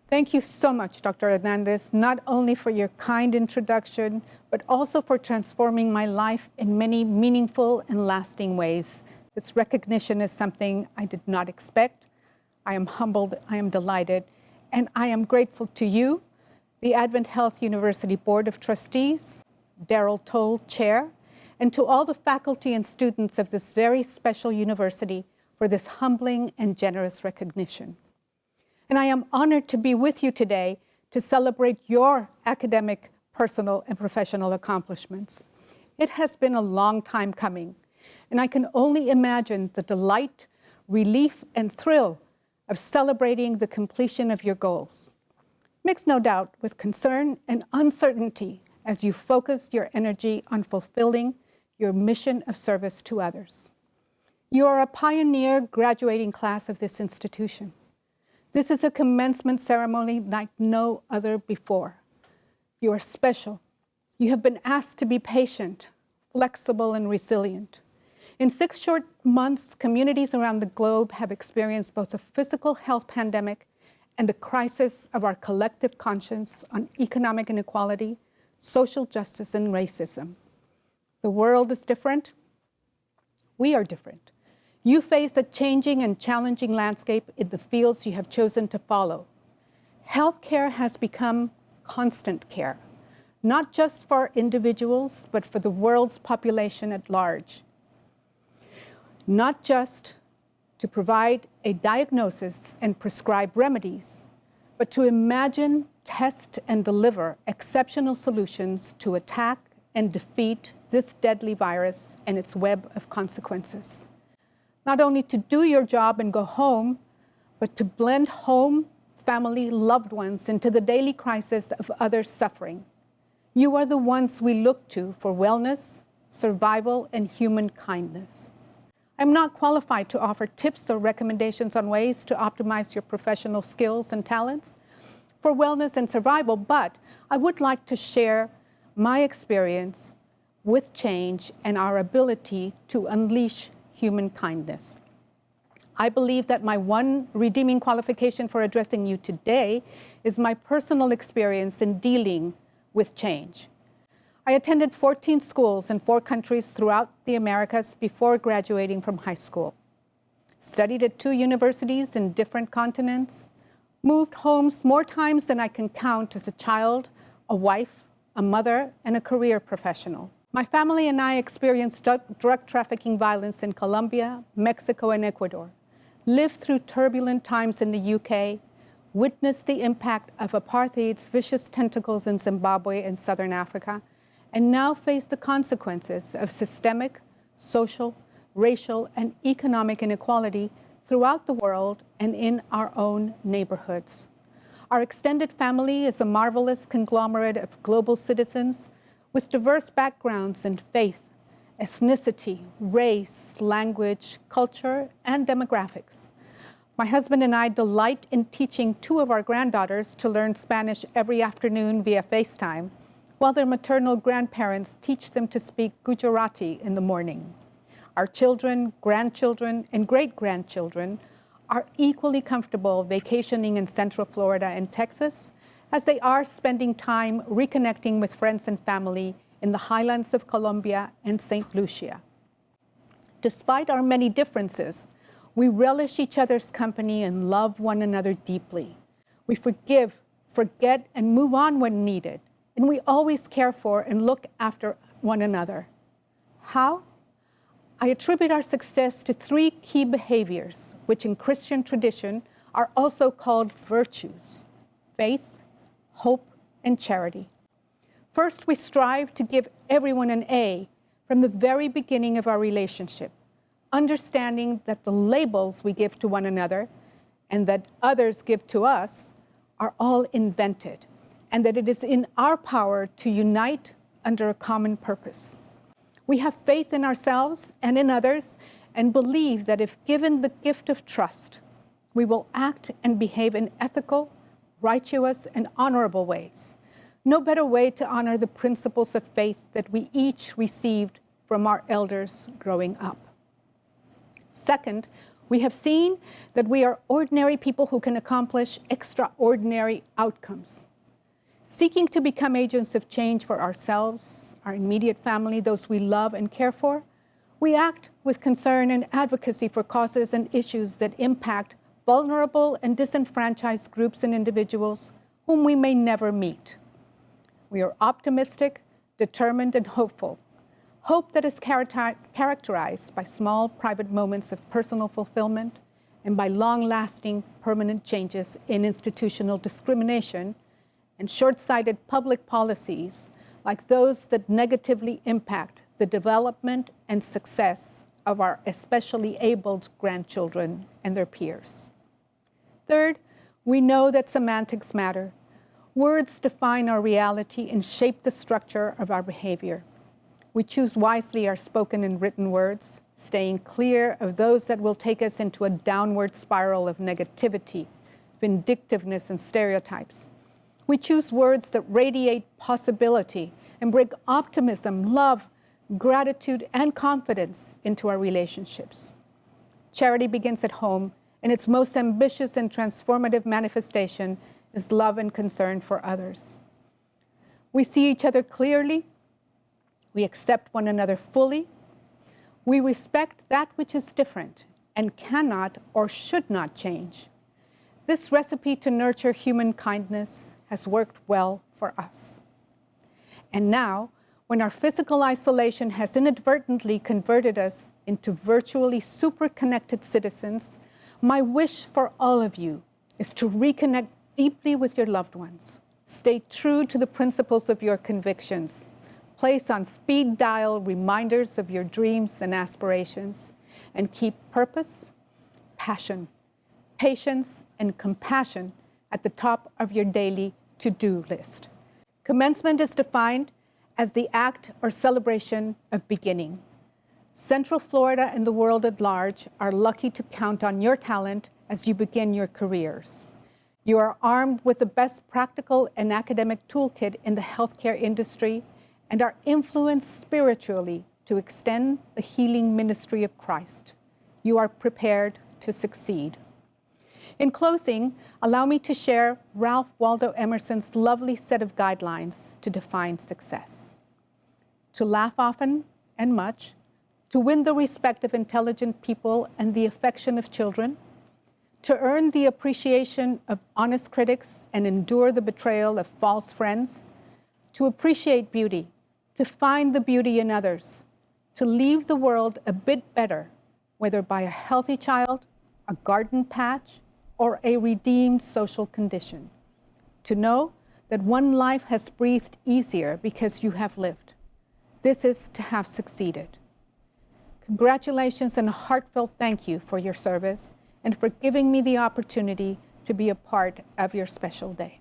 Thank you so much, Dr. Hernandez, not only for your kind introduction, but also for transforming my life in many meaningful and lasting ways. This recognition is something I did not expect. I am humbled, I am delighted, and I am grateful to you, the Advent Health University Board of Trustees, Daryl Toll, Chair, and to all the faculty and students of this very special university for this humbling and generous recognition. And I am honored to be with you today to celebrate your academic, personal, and professional accomplishments. It has been a long time coming, and I can only imagine the delight, relief, and thrill of celebrating the completion of your goals. Mixed, no doubt, with concern and uncertainty as you focus your energy on fulfilling your mission of service to others. You are a pioneer graduating class of this institution. This is a commencement ceremony like no other before. You are special. You have been asked to be patient, flexible, and resilient. In 6 short months, communities around the globe have experienced both a physical health pandemic and the crisis of our collective conscience on economic inequality, social justice, and racism. The world is different. We are different. You face a changing and challenging landscape in the fields you have chosen to follow. Healthcare has become constant care, not just for individuals, but for the world's population at large. Not just to provide a diagnosis and prescribe remedies, but to imagine, test, and deliver exceptional solutions to attack and defeat this deadly virus and its web of consequences. Not only to do your job and go home, but to blend home, family, loved ones into the daily crisis of others' suffering. You are the ones we look to for wellness, survival, and human kindness. I'm not qualified to offer tips or recommendations on ways to optimize your professional skills and talents for wellness and survival, but I would like to share my experience with change and our ability to unleash human kindness. I believe that my one redeeming qualification for addressing you today is my personal experience in dealing with change. I attended 14 schools in 4 countries throughout the Americas before graduating from high school. Studied at 2 universities in different continents, moved homes more times than I can count as a child, a wife, a mother, and a career professional. My family and I experienced drug trafficking violence in Colombia, Mexico, and Ecuador, lived through turbulent times in the UK, witnessed the impact of apartheid's vicious tentacles in Zimbabwe and Southern Africa, and now face the consequences of systemic, social, racial, and economic inequality throughout the world and in our own neighborhoods. Our extended family is a marvelous conglomerate of global citizens with diverse backgrounds in faith, ethnicity, race, language, culture, and demographics. My husband and I delight in teaching 2 of our granddaughters to learn Spanish every afternoon via FaceTime, while their maternal grandparents teach them to speak Gujarati in the morning. Our children, grandchildren, and great-grandchildren are equally comfortable vacationing in Central Florida and Texas, as they are spending time reconnecting with friends and family in the highlands of Colombia and St. Lucia. Despite our many differences, we relish each other's company and love one another deeply. We forgive, forget, and move on when needed, and we always care for and look after one another. How? I attribute our success to 3 key behaviors, which in Christian tradition are also called virtues: faith, hope, and charity. First, we strive to give everyone an A from the very beginning of our relationship, understanding that the labels we give to one another and that others give to us are all invented, and that it is in our power to unite under a common purpose. We have faith in ourselves and in others and believe that if given the gift of trust, we will act and behave in ethical, righteous, and honorable ways. No better way to honor the principles of faith that we each received from our elders growing up. Second, We have seen that we are ordinary people who can accomplish extraordinary outcomes. Seeking to become agents of change for ourselves, our immediate family, those we love and care for, we act with concern and advocacy for causes and issues that impact vulnerable and disenfranchised groups and individuals whom we may never meet. We are optimistic, determined, and hopeful. Hope that is characterized by small private moments of personal fulfillment and by long-lasting permanent changes in institutional discrimination and short-sighted public policies like those that negatively impact the development and success of our especially abled grandchildren and their peers. Third, we know that semantics matter. Words define our reality and shape the structure of our behavior. We choose wisely our spoken and written words, staying clear of those that will take us into a downward spiral of negativity, vindictiveness, and stereotypes. We choose words that radiate possibility and bring optimism, love, gratitude, and confidence into our relationships. Charity begins at home, and its most ambitious and transformative manifestation is love and concern for others. We see each other clearly. We accept one another fully. We respect that which is different and cannot or should not change. This recipe to nurture human kindness has worked well for us. And now, when our physical isolation has inadvertently converted us into virtually super-connected citizens, my wish for all of you is to reconnect deeply with your loved ones. Stay true to the principles of your convictions. Place on speed dial reminders of your dreams and aspirations, and keep purpose, passion, patience, and compassion at the top of your daily to-do list. Commencement is defined as the act or celebration of beginning. Central Florida and the world at large are lucky to count on your talent as you begin your careers. You are armed with the best practical and academic toolkit in the healthcare industry and are influenced spiritually to extend the healing ministry of Christ. You are prepared to succeed. In closing, allow me to share Ralph Waldo Emerson's lovely set of guidelines to define success. To laugh often and much, to win the respect of intelligent people and the affection of children, to earn the appreciation of honest critics and endure the betrayal of false friends, to appreciate beauty, to find the beauty in others, to leave the world a bit better, whether by a healthy child, a garden patch, or a redeemed social condition. To know that one life has breathed easier because you have lived. This is to have succeeded. Congratulations and a heartfelt thank you for your service and for giving me the opportunity to be a part of your special day.